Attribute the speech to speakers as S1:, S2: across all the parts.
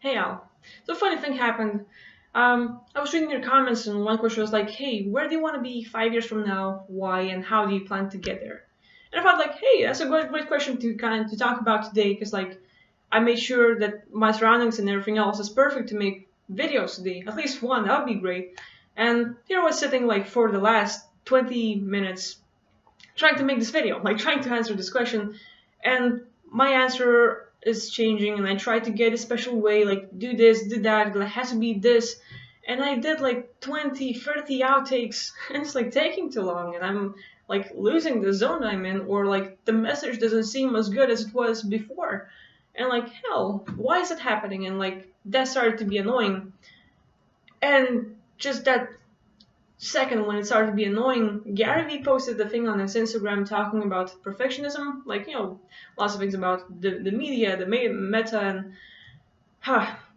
S1: Hey Al. So funny thing happened. I was reading your comments and one question was like, hey, where do you want to be 5 years from now? Why and how do you plan to get there? And I thought like, hey, that's a great question to to talk about today because like I made sure that my surroundings and everything else is perfect to make videos today. At least one, that would be great. And here I was sitting like for the last 20 minutes trying to make this video, like trying to answer this question, and my answer is changing, and I try to get a special way, like do this, do that, it has to be this, and I did like 20, 30 outtakes, and it's like taking too long, and I'm like losing the zone I'm in, or like the message doesn't seem as good as it was before, and like hell, why is it happening? And like that started to be annoying, and just that second, when it started to be annoying, Gary Vee posted the thing on his Instagram talking about perfectionism, like, lots of things about the media, the meta, and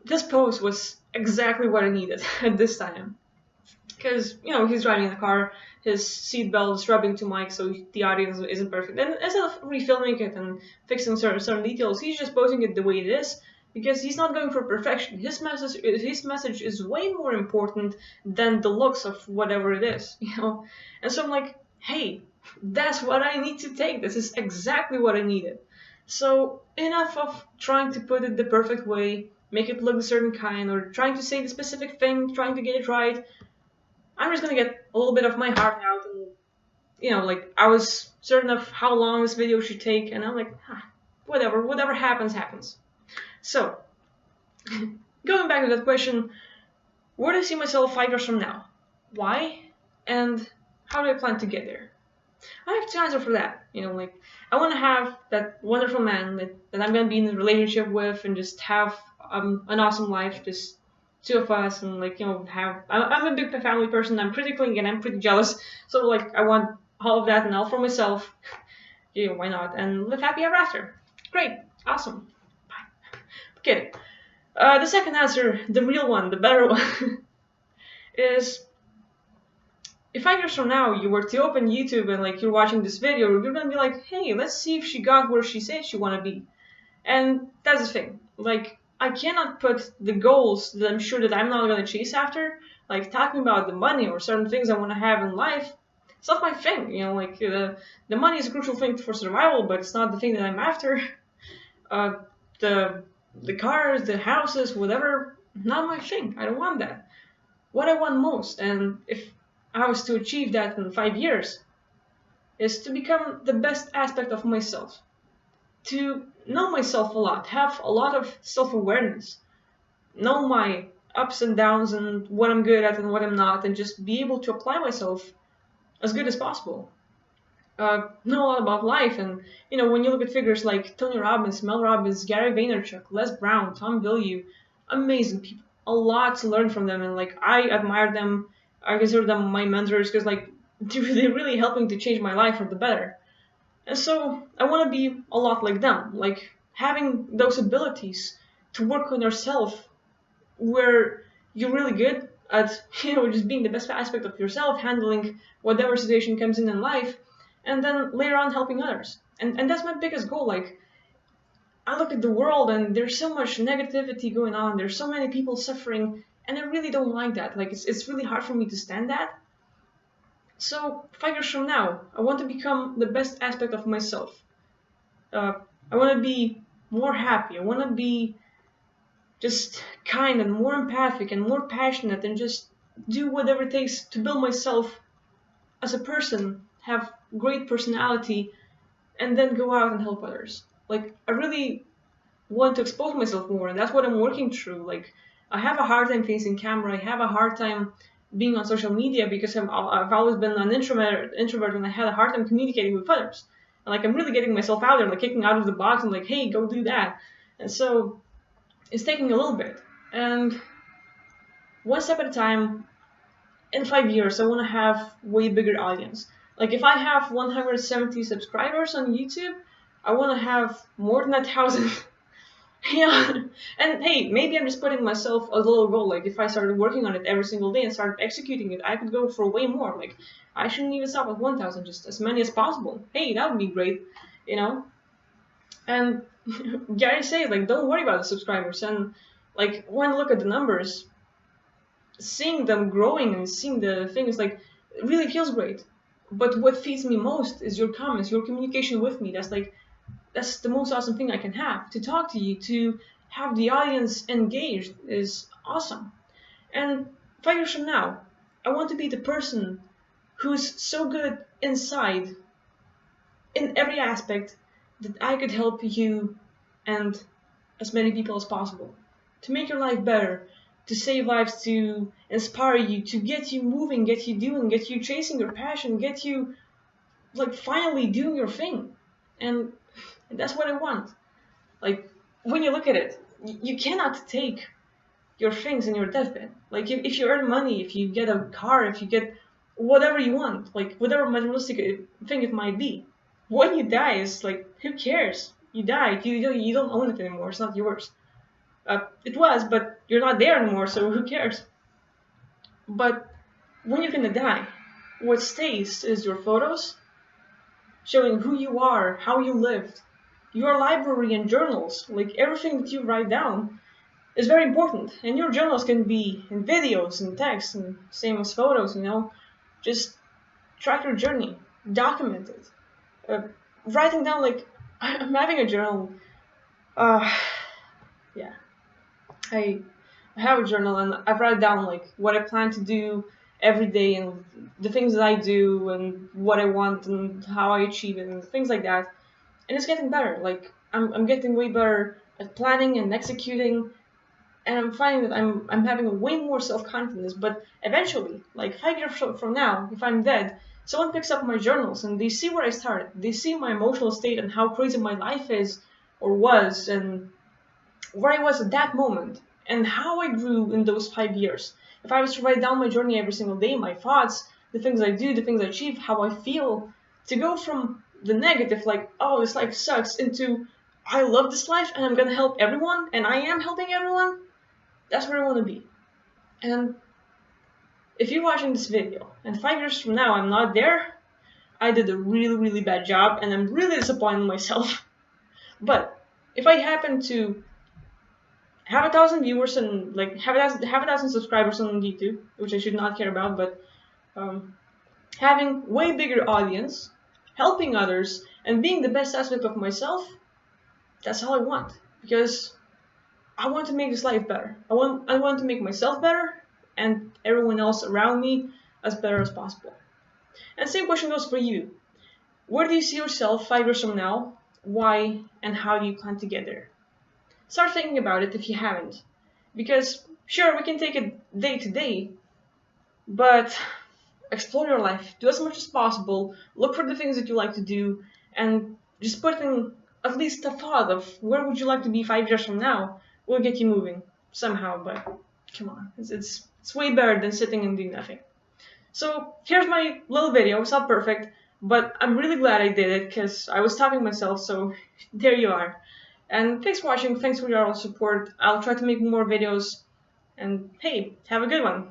S1: this post was exactly what I needed at this time. Because, he's driving in the car, his seatbelt is rubbing to Mike, so the audio isn't perfect. And instead of refilming it and fixing certain details, he's just posting it the way it is, because he's not going for perfection. His message is way more important than the looks of whatever it is, And so I'm like, hey, that's what I need to take. This is exactly what I needed. So enough of trying to put it the perfect way, make it look a certain kind, or trying to say the specific thing, trying to get it right. I'm just gonna get a little bit of my heart out, and like I was certain of how long this video should take, and I'm like, whatever happens, happens. So, going back to that question, where do I see myself 5 years from now? Why? And how do I plan to get there? I have two answers for that. Like I want to have that wonderful man that I'm gonna be in a relationship with, and just have an awesome life, just two of us, and like have. I'm a big family person. I'm pretty clingy and I'm pretty jealous. So like I want all of that and all for myself. Why not? And live happy ever after. Great, awesome. Bye. Kidding. The second answer, the real one, the better one, is if 5 years from now you were to open YouTube and like you're watching this video, you're gonna be like, hey, let's see if she got where she said she wanna be. And that's the thing. Like, I cannot put the goals that I'm sure that I'm not gonna chase after, like talking about the money or certain things I wanna have in life. It's not my thing, like the money is a crucial thing for survival, but it's not the thing that I'm after. Uh, the the cars, the houses, whatever, not my thing. I don't want that. What I want most, and if I was to achieve that in 5 years, is to become the best aspect of myself. To know myself a lot, have a lot of self-awareness, know my ups and downs and what I'm good at and what I'm not, and just be able to apply myself as good as possible. Know a lot about life, and when you look at figures like Tony Robbins, Mel Robbins, Gary Vaynerchuk, Les Brown, Tom Bilyeu, amazing people, a lot to learn from them, and like I admire them. I consider them my mentors because like they're really helping to change my life for the better. And so I want to be a lot like them, like having those abilities to work on yourself, where you're really good at just being the best aspect of yourself, handling whatever situation comes in life, and then later on helping others. And that's my biggest goal. Like I look at the world and there's so much negativity going on. There's so many people suffering, and I really don't like that. Like it's really hard for me to stand that. So 5 years from now, I want to become the best aspect of myself. I want to be more happy. I want to be just kind and more empathic and more passionate, and just do whatever it takes to build myself as a person, have great personality, and then go out and help others. Like I really want to expose myself more, and that's what I'm working through. Like I have a hard time facing camera. I have a hard time being on social media because I've always been an introvert, and I had a hard time communicating with others. And like I'm really getting myself out there, like kicking out of the box and like, hey, go do that. And so it's taking a little bit. And one step at a time, in 5 years, I want to have way bigger audience. Like if I have 170 subscribers on YouTube, I want to have more than 1,000. Yeah, and hey, maybe I'm just putting myself a little goal. Like if I started working on it every single day and started executing it, I could go for way more. Like I shouldn't even stop at 1,000, just as many as possible. Hey, that would be great, you know. And Gary said, like, don't worry about the subscribers. And Like, when I look at the numbers, seeing them growing and seeing the things, like, it really feels great. But what feeds me most is your comments, your communication with me. That's the most awesome thing I can have. To talk to you, to have the audience engaged is awesome. And 5 years from now, I want to be the person who's so good inside in every aspect that I could help you and as many people as possible to make your life better, to save lives, to inspire you, to get you moving, get you doing, get you chasing your passion, get you like finally doing your thing. And that's what I want. Like, when you look at it, you cannot take your things in your deathbed. Like, if you earn money, if you get a car, if you get whatever you want, like whatever materialistic thing it might be, when you die, it's like, who cares? You died. You don't own it anymore. It's not yours. It was, but you're not there anymore, so who cares? But when you're gonna die, what stays is your photos showing who you are, how you lived, your library and journals, like everything that you write down is very important. And your journals can be in videos and text, and same as photos, you know. Just track your journey, document it. Writing down, like, I'm having a journal. Yeah, I have a journal and I write down like what I plan to do every day and the things that I do and what I want and how I achieve it and things like that. And it's getting better. Like, I'm getting way better at planning and executing, and I'm finding that I'm having way more self-confidence. But eventually, like 5 years from now, if I'm dead, someone picks up my journals and they see where I started. They see my emotional state and how crazy my life is or was, and where I was at that moment, and how I grew in those 5 years. If I was to write down my journey every single day, my thoughts, the things I do, the things I achieve, how I feel, to go from the negative, like, oh, this life sucks, into I love this life and I'm gonna help everyone, and I am helping everyone, that's where I wanna be. And if you're watching this video, and 5 years from now I'm not there, I did a really, really bad job, and I'm really disappointed in myself. But if I happen to have 1,000 viewers and like have a thousand subscribers on YouTube, which I should not care about, but having way bigger audience, helping others, and being the best aspect of myself, that's all I want. Because I want to make this life better. I want to make myself better and everyone else around me as better as possible. And same question goes for you. Where do you see yourself 5 years from now? Why and how do you plan to get there? Start thinking about it if you haven't. Because, sure, we can take it day to day, but explore your life. Do as much as possible. Look for the things that you like to do, and just put in at least a thought of where would you like to be 5 years from now will get you moving somehow, but come on. It's way better than sitting and doing nothing. So here's my little video. It's not perfect, but I'm really glad I did it because I was stopping myself, so there you are. And thanks for watching, thanks for your support. I'll try to make more videos, and hey, have a good one.